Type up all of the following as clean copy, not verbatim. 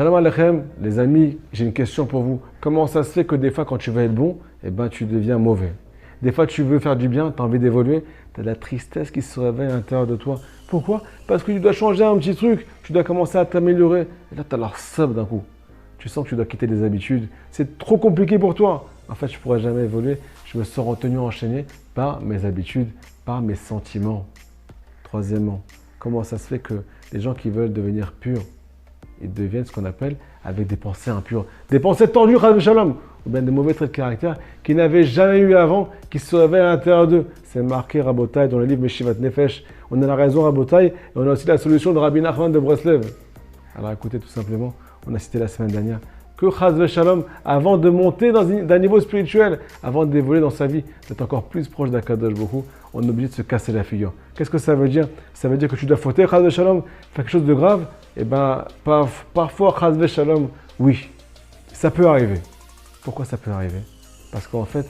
Shalom Aleichem, les amis, j'ai une question pour vous. Comment ça se fait que des fois, quand tu veux être bon, tu deviens mauvais? Des fois, tu veux faire du bien, tu as envie d'évoluer, tu as de la tristesse qui se réveille à l'intérieur de toi. Pourquoi? Parce que tu dois changer un petit truc, tu dois commencer à t'améliorer. Et là, tu as l'air sob d'un coup. Tu sens que tu dois quitter des habitudes. C'est trop compliqué pour toi. En fait, je ne pourrai jamais évoluer. Je me sens retenu, enchaîné par mes habitudes, par mes sentiments. Troisièmement, comment ça se fait que les gens qui veulent devenir purs, ils deviennent ce qu'on appelle avec des pensées impures, des pensées tendues, shalom, ou bien des mauvais traits de caractère qu'ils n'avaient jamais eu avant, qui se réveillent à l'intérieur d'eux. C'est marqué Rabotai dans le livre Meshivat Nefesh. On a la raison Rabotai et on a aussi la solution de Rabbi Nachman de Breslev. Alors écoutez, tout simplement, on a cité la semaine dernière que Chaz Shalom, avant de monter d'un niveau spirituel, avant d'évoluer dans sa vie, d'être encore plus proche d'Akadosh Baruch Hu, on est obligé de se casser la figure. Qu'est-ce que ça veut dire? Ça veut dire que tu dois fauter, Chaz Shalom, faire quelque chose de grave. Eh bien, parfois, Chaz Shalom, oui, ça peut arriver. Pourquoi ça peut arriver? Parce qu'en fait,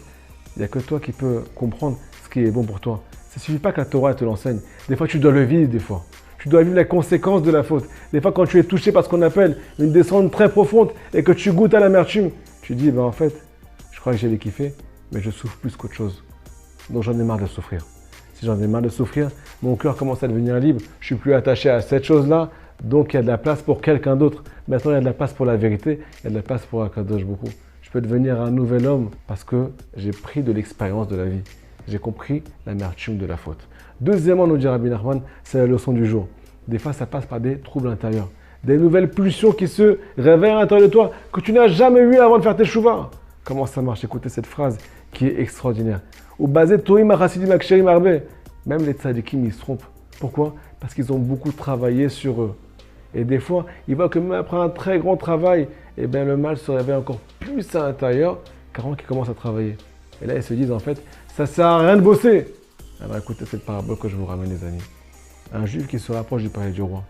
il n'y a que toi qui peux comprendre ce qui est bon pour toi. Ça ne suffit pas que la Torah te l'enseigne. Des fois, tu dois le vivre, des fois. Tu dois vivre la conséquence de la faute. Des fois, quand tu es touché par ce qu'on appelle une descente très profonde et que tu goûtes à l'amertume, tu dis, en fait, je crois que j'ai les kiffé, mais je souffre plus qu'autre chose. Donc, j'en ai marre de souffrir. Si j'en ai marre de souffrir, mon cœur commence à devenir libre. Je suis plus attaché à cette chose-là. Donc, il y a de la place pour quelqu'un d'autre. Maintenant, il y a de la place pour la vérité. Il y a de la place pour Akadosh Baruch Hu. Je peux devenir un nouvel homme parce que j'ai pris de l'expérience de la vie. J'ai compris l'amertume de la faute. Deuxièmement, nous dit Rabbi Nachman, c'est la leçon du jour. Des fois, ça passe par des troubles intérieurs. Des nouvelles pulsions qui se réveillent à l'intérieur de toi que tu n'as jamais eu avant de faire tes chouvas. Comment ça marche? Écoutez cette phrase qui est extraordinaire. Ou basé Toim Hasidim Aksherim Arbe. Même les tzadikim, ils se trompent. Pourquoi? Parce qu'ils ont beaucoup travaillé sur eux. Et des fois, ils voient que même après un très grand travail, le mal se réveille encore plus à l'intérieur qu'avant qu'ils commencent à travailler. Et là, ils se disent en fait, ça ne sert à rien de bosser. Alors écoutez cette parabole que je vous ramène, les amis. Un juif qui se rapproche du palais du roi.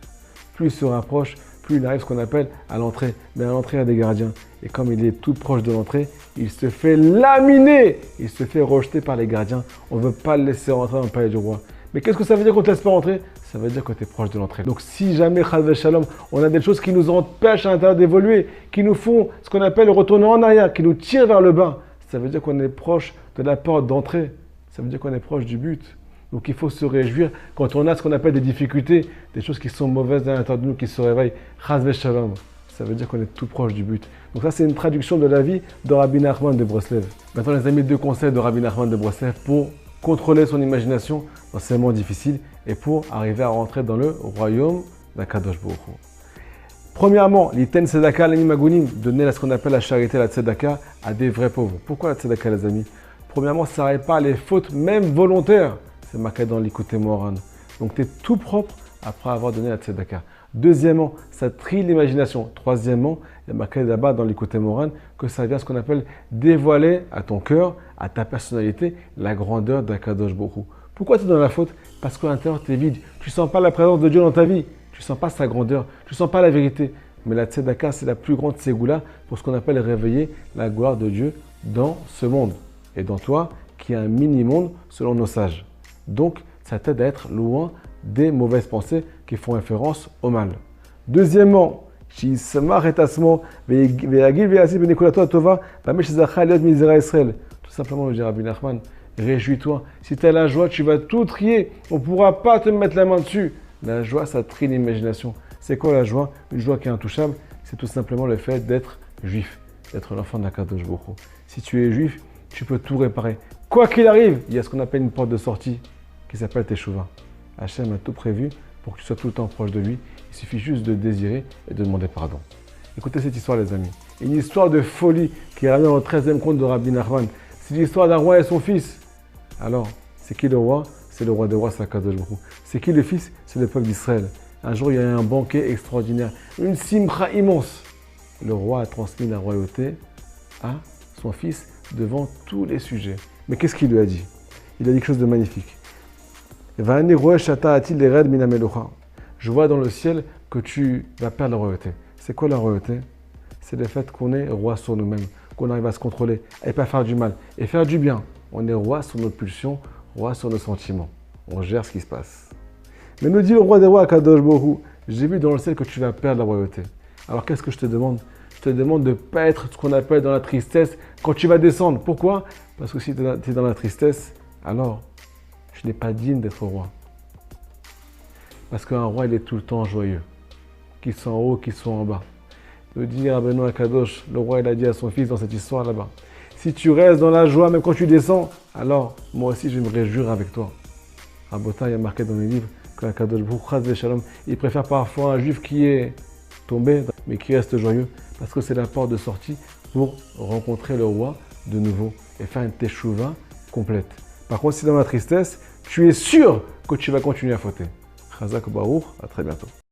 Plus il se rapproche, plus il arrive ce qu'on appelle à l'entrée. Mais à l'entrée, il y a des gardiens. Et comme il est tout proche de l'entrée, il se fait laminer. Il se fait rejeter par les gardiens. On ne veut pas le laisser rentrer dans le palais du roi. Mais qu'est-ce que ça veut dire qu'on ne te laisse pas rentrer? Ça veut dire que tu es proche de l'entrée. Donc si jamais, Chaz Shalom, on a des choses qui nous empêchent à l'intérieur d'évoluer, qui nous font ce qu'on appelle retourner en arrière, qui nous tirent vers le bas, ça veut dire qu'on est proche de la porte d'entrée. Ça veut dire qu'on est proche du but. Donc il faut se réjouir quand on a ce qu'on appelle des difficultés, des choses qui sont mauvaises à l'intérieur de nous, qui se réveillent. Chaz Shalom, ça veut dire qu'on est tout proche du but. Donc ça, c'est une traduction de la vie de Rabbi Nachman de Breslev. Maintenant, les amis, deux conseils de Rabbi Nachman de Breslev pour contrôler son imagination dans ces moments difficiles et pour arriver à rentrer dans le royaume d'Akadosh Baruch Hu. Premièrement, l'iten tzedaka l'animagunim, donner ce qu'on appelle la charité, la tzedaka, à des vrais pauvres. Pourquoi la tzedaka, les amis? Premièrement, ça répare les fautes, même volontaires. C'est marqué dans l'Ikouté Moran. Donc, tu es tout propre après avoir donné la tzedaka. Deuxièmement, ça trie l'imagination. Troisièmement, il y a marqué là-bas dans l'Ikouté Moran que ça vient ce qu'on appelle dévoiler à ton cœur, à ta personnalité, la grandeur d'Akadosh Baruch Hu. Pourquoi tu es dans la faute? Parce qu'à l'intérieur, tu es vide. Tu ne sens pas la présence de Dieu dans ta vie. Tu ne sens pas sa grandeur. Tu ne sens pas la vérité. Mais la tzedaka, c'est la plus grande ségoula pour ce qu'on appelle réveiller la gloire de Dieu dans ce monde. Et dans toi, qui est un mini-monde selon nos sages. Donc, ça t'aide à être loin des mauvaises pensées qui font référence au mal. Deuxièmement, tout simplement, le dit Rabbi Nachman, réjouis-toi. Si tu as la joie, tu vas tout trier. On ne pourra pas te mettre la main dessus. La joie, ça trie l'imagination. C'est quoi la joie? Une joie qui est intouchable, c'est tout simplement le fait d'être juif, d'être l'enfant d'Akadosh Baruch Hu. Si tu es juif, tu peux tout réparer. Quoi qu'il arrive, il y a ce qu'on appelle une porte de sortie qui s'appelle Teshuvah. Hachem a tout prévu pour que tu sois tout le temps proche de lui. Il suffit juste de désirer et de demander pardon. Écoutez cette histoire, les amis. Une histoire de folie qui est ramenée dans le 13e conte de Rabbi Nachman. C'est l'histoire d'un roi et son fils. Alors, c'est qui le roi? C'est le roi des rois, c'est Akadosh Baruch Hu. C'est qui le fils? C'est le peuple d'Israël. Un jour, il y a eu un banquet extraordinaire, une simcha immense. Le roi a transmis la royauté à son fils devant tous les sujets. Mais qu'est-ce qu'il lui a dit? Il a dit quelque chose de magnifique. Je vois dans le ciel que tu vas perdre la royauté. C'est quoi la royauté? C'est le fait qu'on est roi sur nous-mêmes, qu'on arrive à se contrôler et pas faire du mal et faire du bien. On est roi sur nos pulsions, roi sur nos sentiments. On gère ce qui se passe. Mais nous dit le roi des rois, Akadosh Baruch Hu, j'ai vu dans le ciel que tu vas perdre la royauté. Alors qu'est-ce que je te demande? Je te demande de ne pas être ce qu'on appelle dans la tristesse quand tu vas descendre. Pourquoi? Parce que si tu es dans la tristesse, alors tu n'es pas digne d'être roi. Parce qu'un roi, il est tout le temps joyeux. Qu'il soit en haut, qu'il soit en bas. Le dit Rabbeinu Akadosh, le roi, il a dit à son fils dans cette histoire là-bas. Si tu restes dans la joie, même quand tu descends, alors moi aussi je vais me réjouir avec toi. Rabota, il y a marqué dans les livres que Akadosh Baruch Shalom, il préfère parfois un juif qui est tombé, mais qui reste joyeux, parce que c'est la porte de sortie pour rencontrer le roi de nouveau et faire une teshuva complète. Par contre, si dans la tristesse, tu es sûr que tu vas continuer à fauter. Chazak Baruch, à très bientôt.